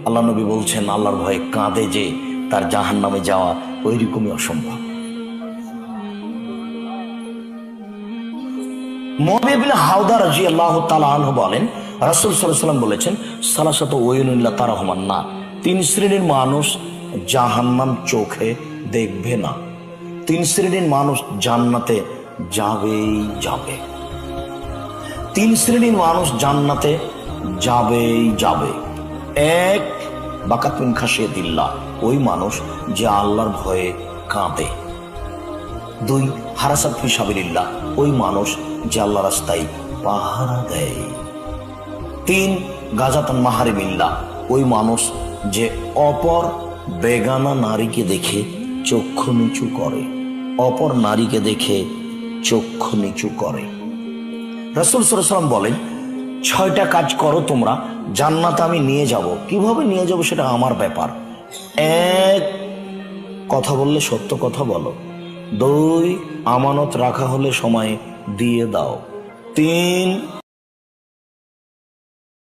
আল্লাহ নবী বলছেন আল্লাহর ভয়ে কাঁদে যে তার জাহান্নামে যাওয়া ওই রকমই অসম্ভব। মুআবিয়া বিন হাওদা রাদিয়াল্লাহু তাআলা আনহু বলেন, রাসূল সাল্লাল্লাহু আলাইহি ওয়াসাল্লাম বলেছেন, সালাসাতু ওয়ায়ুনিল্লা তারাহুমান না, তিন শ্রেণীর মানুষ জাহান্নাম চোখে দেখবে না। তিন শ্রেণীর মানুষ জান্নাতে যাবেই যাবে। তিন শ্রেণীর মানুষ জান্নাতে যাবেই যাবে। এক, বাকাত মিন খাশিয়াতিল্লাহ, ওই মানুষ যে আল্লাহর ভয়ে কাঁদে। দুই, হারাসাত ফি সাবিলিল্লাহ, ওই মানুষ যে আল্লাহ রাস্তায় পাহারা দেয়। তিন, গাজাতান মাহারিমিল্লাহ, ওই মানুষ যে অপর বেগানা নারীকে দেখে চক্ষু নিচু করে, অপর নারীকে দেখে চক্ষু নিচু করে। রাসূল সাল্লাল্লাহু আলাইহি ওয়াসাল্লাম বলেন, 6টা কাজ করো তোমরা, জান্নাতে আমি নিয়ে যাব। কিভাবে নিয়ে যাব সেটা আমার ব্যাপার। এক, কথা বললে সত্য কথা বলো। দুই, আমানত রাখা হলে সময় দিয়ে দাও। তিন,